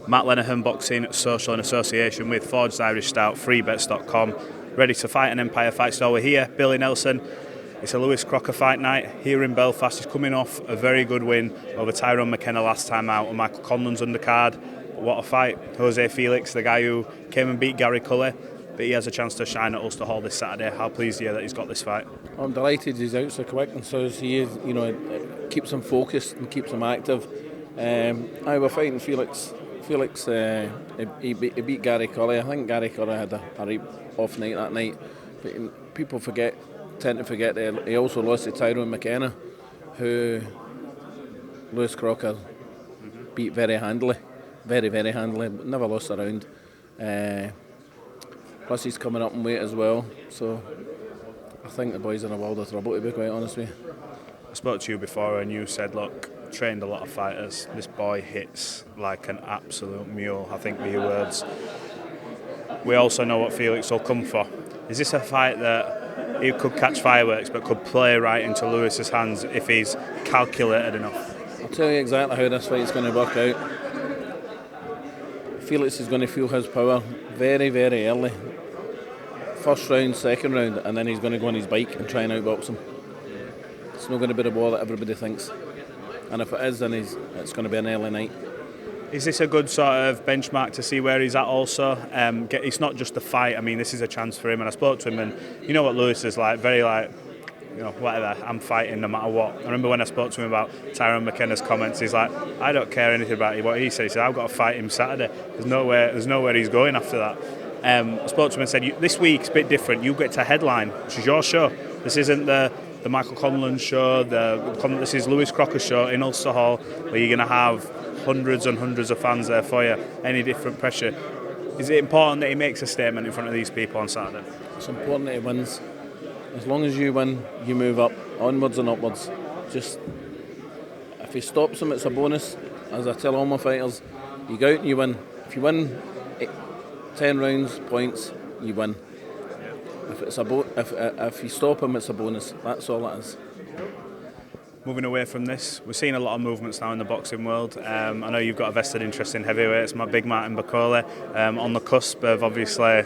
Matt Lenihan Boxing Social in association with Forged Irish Stout, freebets.com, ready to fight an Empire fight store. We're here, Billy Nelson. It's a Lewis Crocker fight night here in Belfast. He's coming off a very good win over Tyrone McKenna last time out on Michael Conlon's undercard. What a fight. Jose Felix, the guy who came and beat Gary Cully, but he has a chance to shine at Ulster Hall this Saturday. How pleased are you that he's got this fight? I'm delighted he's out so quick, and so he is. It keeps him focused and keeps him active. I was fighting Felix. Felix, he beat Gary Cully. I think Gary Cully had a right off night that night, but people tend to forget that he also lost to Tyrone McKenna, who Lewis Crocker beat very handily, very handily, but never lost a round. Plus he's coming up in weight as well, so I think the boys are in a world of trouble, to be quite honest with you. I spoke to you before and you said, look, trained a lot of fighters, this boy hits like an absolute mule, I think were your words. We also know what Felix will come for. Is this a fight that he could catch fireworks but could play right into Lewis's hands if he's calculated enough? I'll tell you exactly how this fight's going to work out. Felix is going to feel his power very early. First round, second round, and then he's going to go on his bike and try and outbox him. It's not going to be the war that everybody thinks. And if it is, then it's going to be an early night. Is this a good sort of benchmark to see where he's at also? It's not just a fight, I mean, this is a chance for him. And I spoke to him, and you know what Lewis is like, very like, whatever, I'm fighting no matter what. I remember when I spoke to him about Tyrone McKenna's comments, he's like, I don't care anything about what he said. He said, I've got to fight him Saturday. There's nowhere he's going after that. I spoke to him and said, this week's a bit different. You get to headline, which is your show. This isn't the Michael Conlon show. This is Lewis Crocker's show in Ulster Hall, where you're going to have hundreds and hundreds of fans there for you. Any different pressure? Is it important that he makes a statement in front of these people on Saturday? It's important that he wins. As long as you win, you move up, onwards and upwards. Just if he stops him, it's a bonus. As I tell all my fighters, you go out and you win. If you win 10 rounds, points, you win. If you stop him, it's a bonus. That's all it is. Moving away from this, we're seeing a lot of movements now in the boxing world. I know you've got a vested interest in heavyweights. My big Markin Bakdel on the cusp of obviously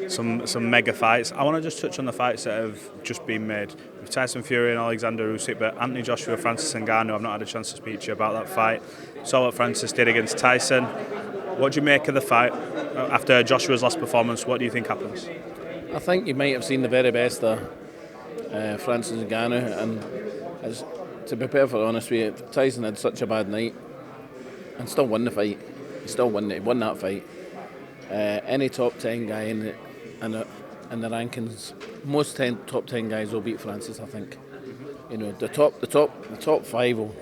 some mega fights. I want to just touch on the fights that have just been made with Tyson Fury and Oleksandr Usyk, but Anthony Joshua, Francis Ngannou, I've not had a chance to speak to you about that fight. Saw what Francis did against Tyson. What do you make of the fight after Joshua's last performance? What do you think happens? I think you might have seen the very best of Francis Ngannou, and to be perfectly honest with you, Tyson had such a bad night and still won the fight. He still won it. He won that fight. Any top 10 guy in the rankings, most top 10 guys will beat Francis. I think. The top 5 will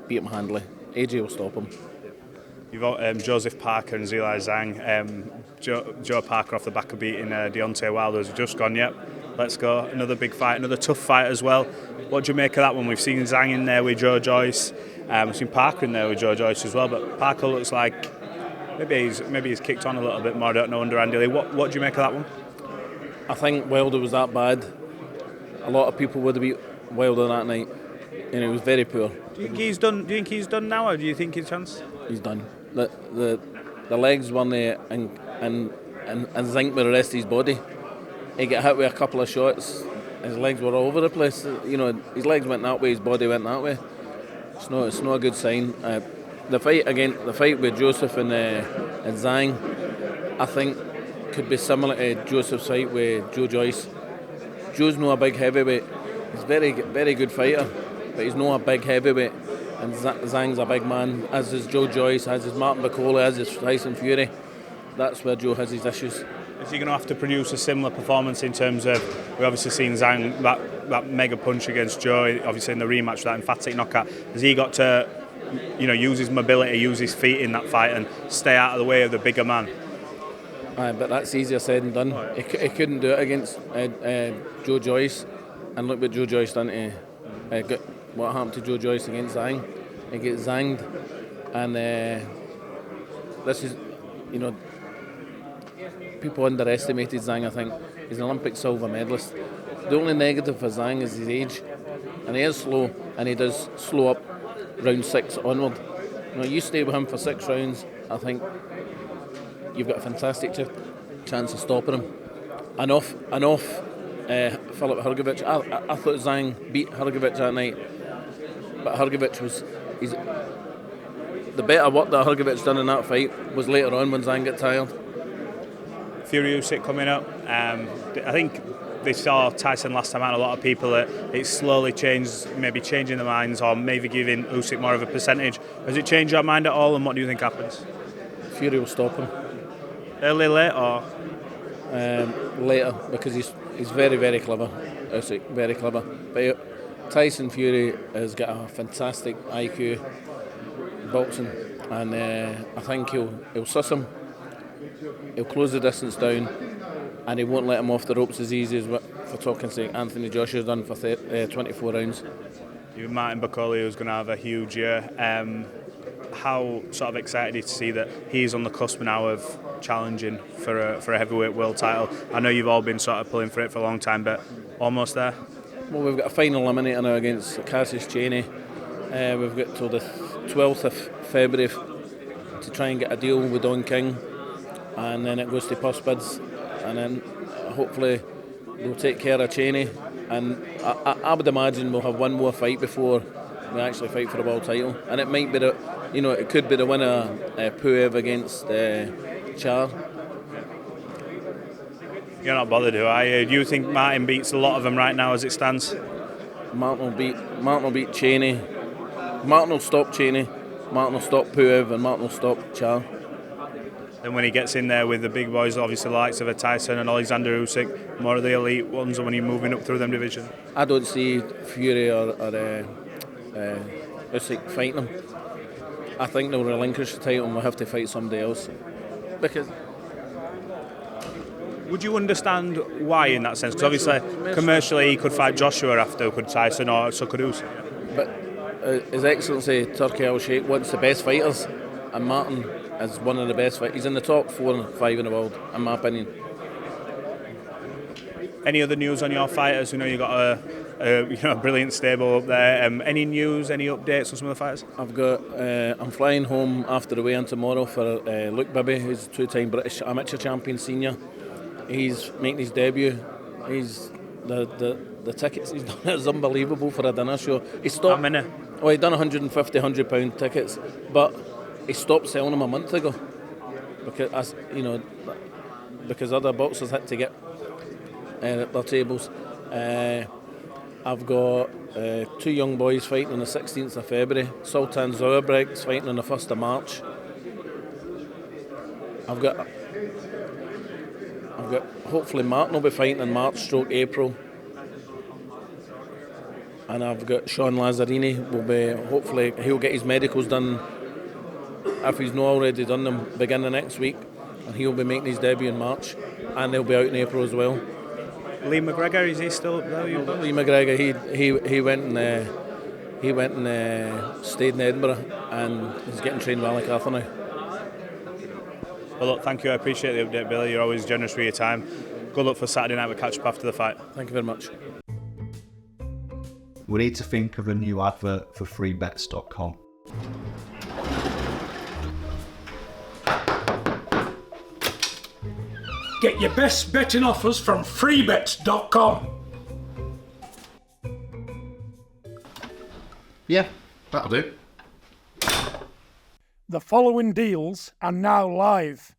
beat him handily. AJ will stop him. You've got Joseph Parker and Zhilei Zhang. Joe Parker off the back of beating Deontay Wilder has just gone, yep, let's go. Another big fight, another tough fight as well. What do you make of that one? We've seen Zhang in there with Joe Joyce. We've seen Parker in there with Joe Joyce as well, but Parker looks like maybe he's kicked on a little bit more, I don't know, under Andy Lee. What do you make of that one? I think Wilder was that bad. A lot of people would have beat Wilder that night. He was very poor. Do you think he's done now, or do you think he's chance? He's done. The legs weren't there, and zinc with the rest of his body. He got hit with a couple of shots. His legs were all over the place. His legs went that way, his body went that way. It's not a good sign. The fight with Joseph and Zhang, I think, could be similar to Joseph's fight with Joe Joyce. Joe's not a big heavyweight. He's a very good fighter, but he's not a big heavyweight. And Zhang's a big man, as is Joe Joyce, as is Markin Bakdel, as is Tyson Fury. That's where Joe has his issues. Is he going to have to produce a similar performance in terms of, we've obviously seen Zhang, that mega punch against Joe, obviously in the rematch, that emphatic knockout. Has he got to use his mobility, use his feet in that fight and stay out of the way of the bigger man? But that's easier said than done. He couldn't do it against Joe Joyce. And look what Joe Joyce done to what happened to Joe Joyce against Zhang. He gets zanged, and this is, people underestimated Zhang. I think he's an Olympic silver medalist. The only negative for Zhang is his age, and he is slow, and he does slow up round 6 onward. You stay with him for 6 rounds, I think you've got a fantastic chance of stopping him. And off Filip Hrgovic. I thought Zhang beat Hrgovic that night, but Hrgovic he's the better work that Hrgovic done in that fight was later on when Zhang got tired. Fury Usyk coming up. I think they saw Tyson last time out. A lot of people it's slowly changed, maybe changing their minds or maybe giving Usyk more of a percentage. Has it changed your mind at all, and what do you think happens? Fury will stop him. Early, late, or? Later, because he's very, very clever. Usyk, very clever. But Tyson Fury has got a fantastic IQ boxing, and I think he'll suss him. He'll close the distance down, and he won't let him off the ropes as easy as, for talking sake, Anthony Joshua's done for 24 rounds. You Markin Bakdel, who's going to have a huge year. How sort of excited are you to see that he's on the cusp now of challenging for a heavyweight world title? I know you've all been sort of pulling for it for a long time, but almost there. Well, we've got a final eliminator now against Cassius Chaney. We've got till the 12th of February to try and get a deal with Don King, and then it goes to purse bids, and then hopefully they'll take care of Chaney, and I would imagine we'll have one more fight before we actually fight for the world title, and it might be it could be the winner Puev against Char. You're not bothered, are you? Do you think Martin beats a lot of them right now as it stands? Martin will beat Chaney. Martin will stop Chaney. Martin will stop Puev, and Martin will stop Char. Then when he gets in there with the big boys, obviously the likes of a Tyson and Oleksandr Usyk, more of the elite ones, when you're moving up through them division? I don't see Fury or Usyk fighting him. I think they'll relinquish the title and we'll have to fight somebody else. Because would you understand why in that sense? Because obviously commercially he could fight Joshua after, could Tyson, or so could Usyk. But His Excellency Turki Al-Sheikh wants the best fighters, and Martin is one of the best fighters. He's in the top 4 and 5 in the world, in my opinion. Any other news on your fighters? You know, you got a brilliant stable up there. Any news, any updates on some of the fighters? I've got. I'm flying home after the weigh-in tomorrow for Luke Bibby, who's a 2-time British amateur champion senior. He's making his debut. He's the tickets he's done is unbelievable for a dinner show. He stopped. How many? Oh, he done 150, £100 tickets, but he stopped selling them a month ago because other boxers had to get their tables. I've got 2 young boys fighting on the 16th of February. Sultan Zorbreg's fighting on the 1st of March. I've got hopefully Martin will be fighting in March/April. And I've got Sean Lazzarini hopefully he'll get his medicals done if he's not already done them beginning next week, and he'll be making his debut in March, and they'll be out in April as well. Lee McGregor, is he still up there? Lee McGregor, he went and stayed in Edinburgh, and he's getting trained with Alicante now. Well, look, thank you. I appreciate the update, Billy. You're always generous with your time. Good luck for Saturday night. We'll catch up after the fight. Thank you very much. We need to think of a new advert for freebets.com. Get your best betting offers from freebets.com. Yeah, that'll do. The following deals are now live.